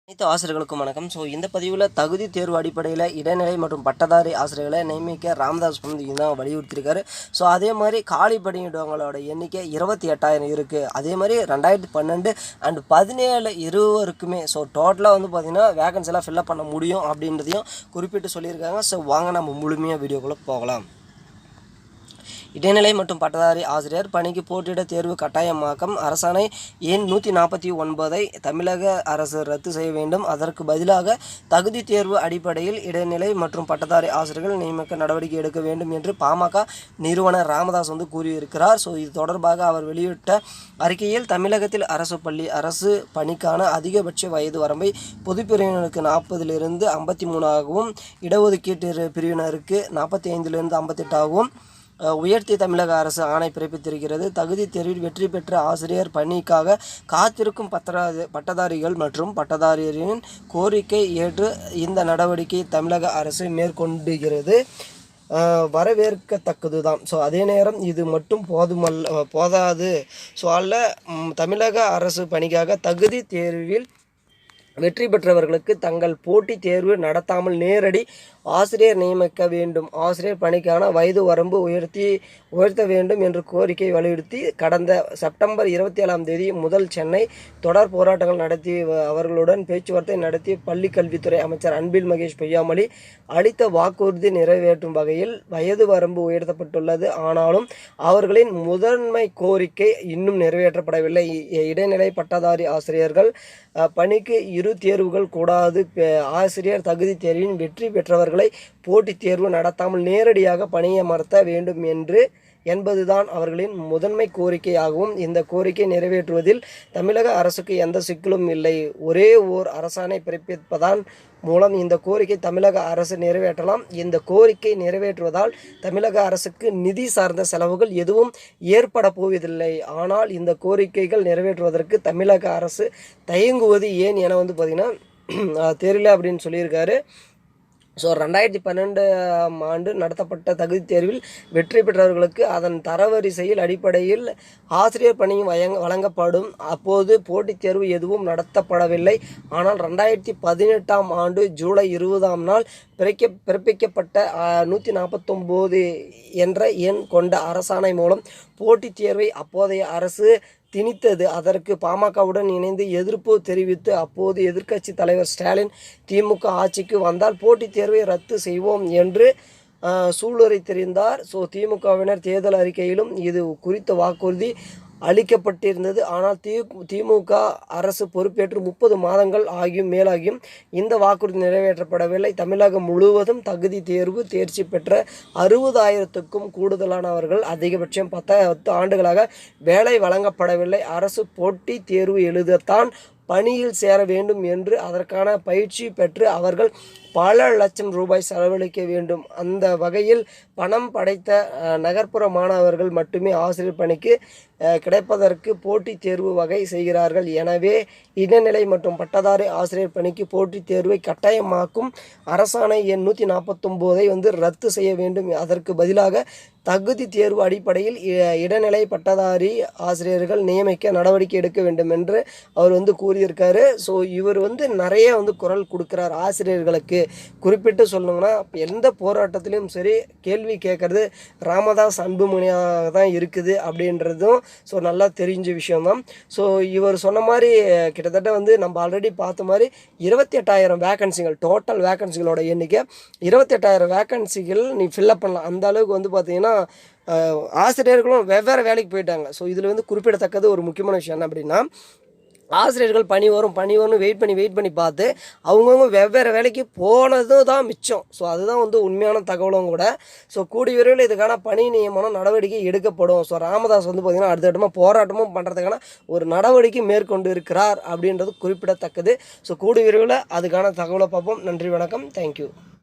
அனைத்து ஆசிரியர்களுக்கும் வணக்கம். இந்த பதிவில் தகுதி தேர்வு அடிப்படையில் இடைநிலை மற்றும் பட்டதாரி ஆசிரியர்களை நியமிக்க ராமதாஸ் தான் வலியுறுத்தியிருக்காரு. அதே மாதிரி காலி பணியிடங்களோட எண்ணிக்கை 28,000 இருக்குது. அதே மாதிரி 2012 அண்ட் 17 இருவருக்குமே டோட்டலாக பார்த்திங்கன்னா வேகன்சிலாம் ஃபில்லப் பண்ண முடியும் அப்படின்றதையும் குறிப்பிட்டு சொல்லியிருக்காங்க. வாங்க நம்ம முழுமையாக வீடியோக்குள்ளே போகலாம். இடைநிலை மற்றும் பட்டதாரி ஆசிரியர் பணிக்கு போட்டியிட தேர்வு கட்டாயமாக்கம் அரசாணை எண் 149 தமிழக அரசு ரத்து செய்ய வேண்டும். அதற்கு பதிலாக தகுதி தேர்வு அடிப்படையில் இடைநிலை மற்றும் பட்டதாரி ஆசிரியர்கள் நியமிக்க நடவடிக்கை எடுக்க வேண்டும் என்று பாமக நிறுவனர் ராமதாஸ் கூறியிருக்கிறார். இது தொடர்பாக அவர் வெளியிட்ட அறிக்கையில் தமிழகத்தில் அரசு பணிக்கான அதிகபட்ச வயது வரம்பை பொதுப்பிரிவினருக்கு 40லிருந்து 53 ஆகவும் இடஒதுக்கீட்டு பிரிவினருக்கு 45லிருந்து 58 ஆகவும் உயர்த்தி தமிழக அரசு ஆணை பிறப்பித்திருக்கிறது. தகுதி தேர்வில் வெற்றி பெற்ற ஆசிரியர் பணிக்காக காத்திருக்கும் பட்டதாரிகள் மற்றும் பட்டதாரியின் கோரிக்கை ஏற்று இந்த நடவடிக்கை தமிழக அரசு மேற்கொண்டுகிறது. வரவேற்கத்தக்கது தான். அதே நேரம் இது மட்டும் போதாது. தமிழக அரசு பணிக்காக தகுதி தேர்வில் வெற்றி பெற்றவர்களுக்கு தங்கள் போட்டித் தேர்வு நடத்தாமல் நேரடி ஆசிரியர் நியமிக்க வேண்டும். ஆசிரியர் பணிக்கான வயது வரம்பு உயர்த்த வேண்டும் என்று கோரிக்கை வலியுறுத்தி கடந்த செப்டம்பர் 27 முதல் சென்னை தொடர் போராட்டங்கள் நடத்தி அவர்களுடன் பேச்சுவார்த்தை நடத்தி பள்ளி கல்வித்துறை அமைச்சர் அன்பில் மகேஷ் பொய்யாமொழி அளித்த வாக்குறுதி நிறைவேற்றும் வகையில் வயது வரம்பு உயர்த்தப்பட்டுள்ளது. ஆனாலும் அவர்களின் முதன்மை கோரிக்கை இன்னும் நிறைவேற்றப்படவில்லை. இடைநிலை பட்டதாரி ஆசிரியர்கள் பணிக்கு இரு தேர்வுகள் கூடாது. ஆசிரியர் தகுதி தேர்வின் வெற்றி பெற்றவர்களை போட்டித் தேர்வு நடத்தாமல் நேரடியாக பணியமர்த்த வேண்டும் என்பதுதான் அவர்களின் முதன்மை கோரிக்கையாகவும் இந்த கோரிக்கை நிறைவேற்றுவதில் தமிழக அரசுக்கு எந்த சிக்கலும் இல்லை. ஒரே ஓர் அரசாணை பிறப்பிப்பதன் மூலம் இந்த கோரிக்கை தமிழக அரசு நிறைவேற்றலாம். இந்த கோரிக்கை நிறைவேற்றுவதால் தமிழக அரசுக்கு நிதி சார்ந்த செலவுகள் எதுவும் ஏற்பட போவதில்லை. ஆனால் இந்த கோரிக்கைகள் நிறைவேற்றுவதற்கு தமிழக அரசு தயங்குவது ஏன் என பார்த்திங்கன்னா தெரியல அப்படின்னு சொல்லியிருக்காரு. 2012 ஆண்டு நடத்தப்பட்ட தகுதி தேர்வில் வெற்றி பெற்றவர்களுக்கு அதன் தரவரிசையில் அடிப்படையில் ஆசிரியர் பணியும் வழங்கப்படும். அப்போது போட்டித் தேர்வு எதுவும் நடத்தப்படவில்லை. ஆனால் 2018 ஆண்டு ஜூலை 20 நாள் பிறப்பிக்கப்பட்ட 149 என்ற எண் கொண்ட அரசாணை மூலம் போட்டித் தேர்வை அப்போதைய அரசு திணித்தது. அதற்கு பாமகவுடன் இணைந்து எதிர்ப்பு தெரிவித்து அப்போது எதிர்க்கட்சி தலைவர் ஸ்டாலின் திமுக ஆட்சிக்கு வந்தால் போட்டித் தேர்வை ரத்து செய்வோம் என்று சூளுரைத்திருந்தார். திமுகவினர் தேர்தல் அறிக்கையிலும் இது குறித்த வாக்குறுதி அளிக்கப்பட்டிருந்தது. ஆனால் திமுக அரசு பொறுப்பேற்று 30 மாதங்கள் மேலாகியும் இந்த வாக்குறுதி நிறைவேற்றப்படவில்லை. தமிழகம் முழுவதும் தகுதி தேர்வு தேர்ச்சி பெற்ற 60,000க்கும் கூடுதலானவர்கள் அதிகபட்சம் 10 ஆண்டுகளாக வேலை வழங்கப்படவில்லை. அரசு போட்டித் தேர்வு எழுதத்தான் பணியில் சேர வேண்டும் என்று அதற்கான பயிற்சி பெற்று அவர்கள் பல லட்சம் ரூபாய் செலவழிக்க வேண்டும். அந்த வகையில் பணம் படைத்த நகர்ப்புற மாணவர்கள் மட்டுமே ஆசிரியர் பணிக்கு கிடைப்பதற்கு போட்டித் தேர்வு வகை செய்கிறார்கள். எனவே இடைநிலை மற்றும் பட்டதாரி ஆசிரியர் பணிக்கு போட்டித் தேர்வை கட்டாயமாக்கும் அரசாணை எண் 149 ரத்து செய்ய வேண்டும். அதற்கு பதிலாக தகுதி தேர்வு அடிப்படையில் இடைநிலை பட்டதாரி ஆசிரியர்கள் நியமிக்க நடவடிக்கை எடுக்க வேண்டும் என்று அவர் கூறியிருக்காரு. இவர் நிறைய குரல் கொடுக்குறார் ஆசிரியர்களுக்கு. குறிப்பிட்டு சொல்லணும்னா எந்த போராட்டத்திலையும் சரி கேள்வி கேட்கறது ராமதாஸ் அன்புமணியாக தான் இருக்குது அப்படின்றதும் நல்லா தெரிஞ்ச விஷயம்தான். இவர் சொன்ன மாதிரி கிட்டத்தட்ட நம்ம ஆல்ரெடி பார்த்த மாதிரி 28,000 வேக்கன்சிகள் டோட்டல் வேக்கன்சிகளோட எண்ணிக்கை 28,000 வேக்கன்சிகள் நீ ஃபில்லப் பண்ணலாம். அந்த அளவுக்கு பார்த்திங்கன்னா ஆசிரியர்களும் வெவ்வேறு வேலைக்கு போயிட்டாங்க. இதில் குறிப்பிடத்தக்கது ஒரு முக்கியமான விஷயம் என்ன அப்படின்னா ஆசிரியர்கள் பணி வரும் வெயிட் பண்ணி பார்த்து அவங்கவுங்க வெவ்வேறு வேலைக்கு போனது தான் மிச்சம். அதுதான் உண்மையான தகவலும் கூட. கூடிய விரைவில் இதுக்கான பணி நியமனம் நடவடிக்கை எடுக்கப்படும். ராமதாஸ் பார்த்திங்கன்னா அடுத்தடுமா போராட்டமும் பண்ணுறதுக்கான ஒரு நடவடிக்கை மேற்கொண்டு இருக்கிறார் அப்படின்றது குறிப்பிடத்தக்கது. கூடிய விரைவில் அதுக்கான தகவலை பார்ப்போம். நன்றி, வணக்கம், தேங்க்யூ.